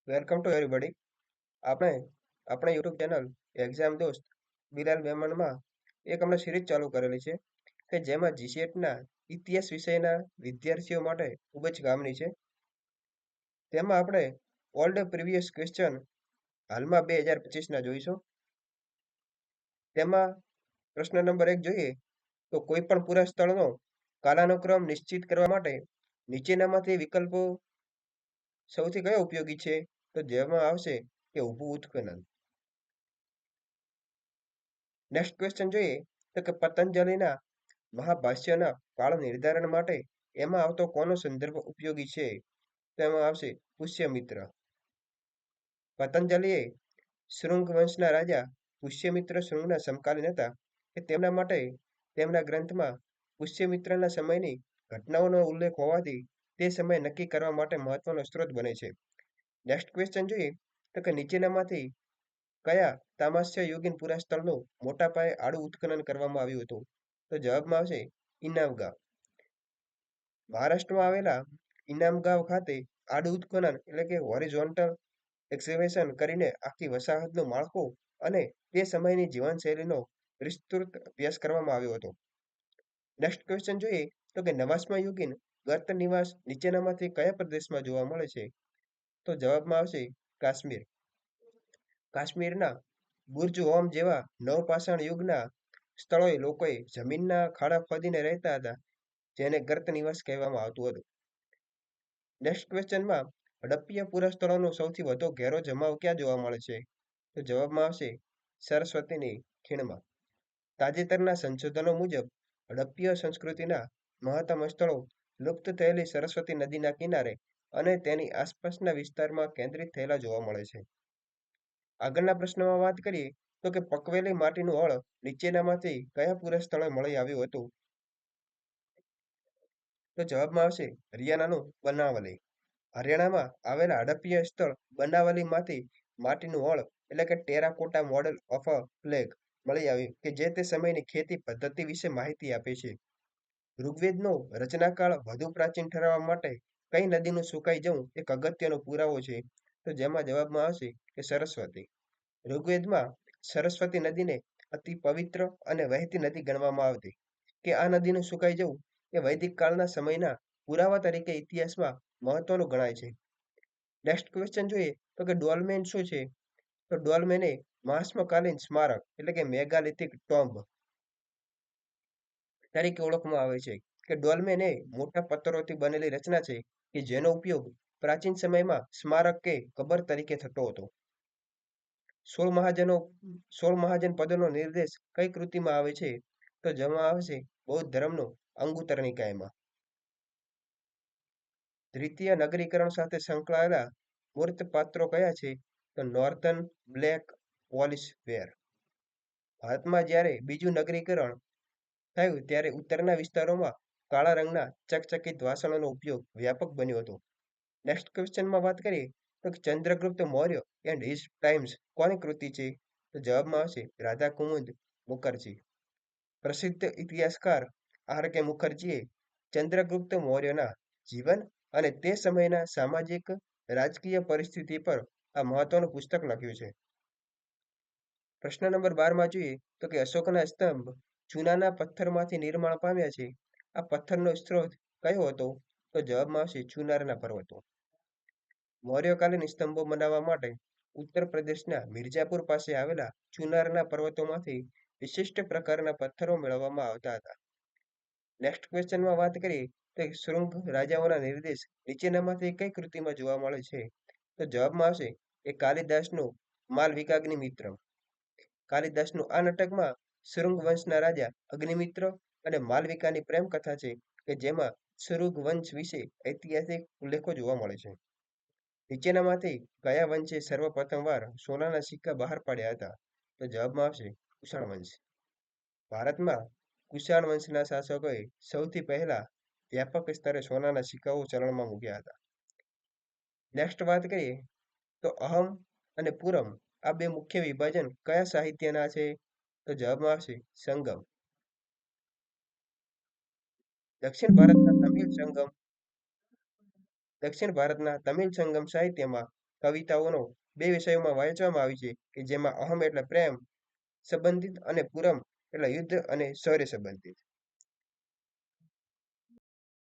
Welcome to everybody. આપણે આપણે YouTube channel exam દોસ્ત બિલાલ મેમનમાં એક હમણાં સિરીઝ ચાલુ કરેલી છે કે જેમાં જીસેટના ઇતિહાસ વિષયના વિદ્યાર્થીઓ માટે ખૂબ જ કામની છે. તેમાં આપણે ઓલ્ડ પ્રીવિયસ ક્વેશ્ચન હાલમાં 2025ના જોઈશું. તેમાં પ્રશ્ન નંબર 1 જોઈએ તો કોઈ પણ પૂરા સ્થળનો કાલાનુક્રમ નિશ્ચિત કરવા માટે નીચેનામાંથી વિકલ્પો સૌથી કયો ઉપયોગી છે? તો જેમાં આવશે કે ઊભું ઉત્ખનન. નેક્સ્ટ ક્વેશ્ચન જોઈએ તો કે પતંજલિના મહાભાષ્યના કાળ નિર્ધારણ માટે એમાં આવતો કોનો સંદર્ભ ઉપયોગી છે? તેમાં આવશે પુષ્યમિત્ર. પતંજલિએ શૃંગ વંશના રાજા પુષ્યમિત્ર શૃંગના સમકાલીન હતા કે તેમના માટે તેમના ગ્રંથમાં પુષ્યમિત્રના સમયની ઘટનાઓનો ઉલ્લેખ હોવાથી તે સમય નક્કી કરવા માટે મહત્વનો સ્ત્રોત બને છે. નેક્સ્ટ ક્વેશ્ચન જોઈએ તો કે નીચેનામાંથી કયા તામાસ્ય યુગીન પુરા સ્થળનું મોટા પાયે આડું ઉત્ખનન કરવામાં આવ્યું હતું? તો જવાબમાં આવશે ઇનામ ગાંવ. મહારાષ્ટ્રમાં આવેલા ઇનામ ગાંવ ખાતે આડું ઉત્ખનન એટલે કે હોરિઝોન્ટલ એક્સકેવેશન કરીને આખી વસાહતનું માળખું અને તે સમયની જીવનશૈલીનો વિસ્તૃત અભ્યાસ કરવામાં આવ્યો હતો. નેક્સ્ટ ક્વેશ્ચન જોઈએ તો કે નવાસમાં યુગીન ગર્ત નિવાસ નીચેનામાંથી કયા પ્રદેશમાં જોવા મળે છે? તો જવાબમાં આવશે કાશ્મીર. કાશ્મીરના બુર્જ હોમ જેવા નવપાષાણ યુગના સ્થળોએ લોકોએ જમીનના ખાડા ખોદીને રહેતા હતા, જેને ગર્ત નિવાસ કહેવામાં આવતું હતું. નેક્સ્ટ ક્વેશ્ચનમાં હડપ્પીય પુરા સ્થળોનો સૌથી વધુ ઘેરો જમાવ ક્યાં જોવા મળે છે? તો જવાબમાં આવશે સરસ્વતીની ખીણમાં. તાજેતરના સંશોધનો મુજબ હડપ્પીય સંસ્કૃતિના મહત્તમ સ્થળો લુપ્ત થયેલી સરસ્વતી નદીના કિનારે અને તેની આસપાસના વિસ્તારમાં કેન્દ્રિત થયેલા જોવા મળે છે. આગળના પ્રશ્નમાં વાત કરીએ તો કે પકવેલી માટીનું હળ નીચેનામાંથી કયા પુરા સ્થળે મળી આવ્યું હતું? તો જવાબમાં આવશે હરિયાણાનું બનાવલી. હરિયાણામાં આવેલા હડપ્પીય સ્થળ બનાવલીમાંથી માટીનું હળ એટલે કે terracotta model of a plague મળી આવ્યું કે જે તે સમયની ખેતી પદ્ધતિ વિશે માહિતી આપે છે. ઋગ્વેદનો રચનાકાળ વધુ પ્રાચીન ઠરાવવા માટે કઈ નદીનું સુકાઈ જવું એક અગત્યનો પુરાવો છે? તો જેમાં જવાબમાં આવશે કે સરસ્વતી. ઋગ્વેદમાં સરસ્વતી નદીને અતિ પવિત્ર અને વહેતી નદી ગણવામાં આવતી કે આ નદીનું સુકાઈ જવું એ વૈદિક કાળના સમયના પુરાવા તરીકે ઇતિહાસમાં મહત્વનું ગણાય છે. નેક્સ્ટ ક્વેશ્ચન જોઈએ તો કે ડોલમેન શું છે? તો ડોલમેન એ મહાસ્મકાલીન સ્મારક એટલે કે મેગાલિથિક ટોમ્બ તરીકે ઓળખવામાં આવે છે કે ડોલમેન એ મોટા પથ્થરોથી બનેલી રચના છે કે જેનો ઉપયોગ પ્રાચીન સમયમાં સ્મારક કે કબર તરીકે થતો હતો. 16 મહાજન પદોનો નિર્દેશ કઈ કૃતિમાં આવે છે? તો જેમાં આવશે બૌદ્ધ ધર્મનો અંગુત્તર નિકાયમાં. દ્વિતીય નગરીકરણ સાથે સંકળાયેલા મૂર્ત પાત્રો કયા છે? તો નોર્થન બ્લેક પોલિશ વેર. ભારતમાં જ્યારે બીજું નગરીકરણ થયું ત્યારે ઉત્તરના વિસ્તારોમાં કાળા રંગના ચકચકિત વાસણોનો ઉપયોગ વ્યાપક બન્યો હતો. નેક્સ્ટ ક્વેશ્ચનમાં વાત કરીએ તો Chandragupta Maurya and his times કોની કૃતિ છે? તો જવાબમાં આવશે રાધા કુમુદ મુખર્જી. પ્રસિદ્ધ ઇતિહાસકાર આર કે મુખર્જીએ ચંદ્રગુપ્ત મૌર્યના જીવન અને તે સમયના સામાજિક રાજકીય પરિસ્થિતિ પર આ મહત્વનું પુસ્તક લખ્યું છે. પ્રશ્ન નંબર 12માં જોઈએ તો કે અશોકના સ્તંભ ચૂનાના પથ્થરમાંથી નિર્માણ પામ્યા છે. આ પથ્થરનો સ્ત્રોત કયો હતો? તો જવાબમાં આવશે ચુનારના પર્વતો. મૌર્યકાલીન સ્તંભો બનાવવા માટે ઉત્તર પ્રદેશના મિર્જાપુર પાસે આવેલા ચુનારના પર્વતોમાંથી વિશિષ્ટ પ્રકારના પથ્થરો મેળવવામાં આવતા હતા. નેક્સ્ટ ક્વેશ્ચનમાં વાત કરીએ તો શૃંગ રાજાઓના નિર્દેશ નીચેનામાંથી કઈ કૃતિમાં જોવા મળે છે? તો જવાબમાં આવશે એ કાલિદાસનું માલવિકાગ્નિ મિત્ર. કાલિદાસનું આ નાટકમાં શૃંગ વંશના રાજા અગ્નિમિત્ર અને માલવિકાની પ્રેમ કથા છે કે જેમાં શૃંગ વંશ વિશે ઐતિહાસિક ઉલ્લેખો જોવા મળે છે. નીચેનામાંથી કયા વંશે સર્વપ્રથમવાર સોનાના સિક્કા બહાર પાડ્યા હતા? તો જવાબમાં આવશે કુષાણ વંશ. ભારતમાં કુષાણ વંશના શાસકોએ સૌથી પહેલા વ્યાપક સ્તરે સોનાના સિક્કાઓ ચલણમાં મૂક્યા હતા. નેક્સ્ટ વાત કરીએ તો અહમ અને પૂરમ આ બે મુખ્ય વિભાજન કયા સાહિત્યના છે? તો જવાબમાં આવશે સંગમ. દક્ષિણ ભારતના તમિલ સંગમ સાહિત્યમાં કવિતાઓનો બે વિષયોમાં વહેંચવામાં આવી છે કે જેમાં અહમ એટલે પ્રેમ સંબંધિત અને પુરમ એટલે યુદ્ધ અને શૌર્ય સંબંધિત.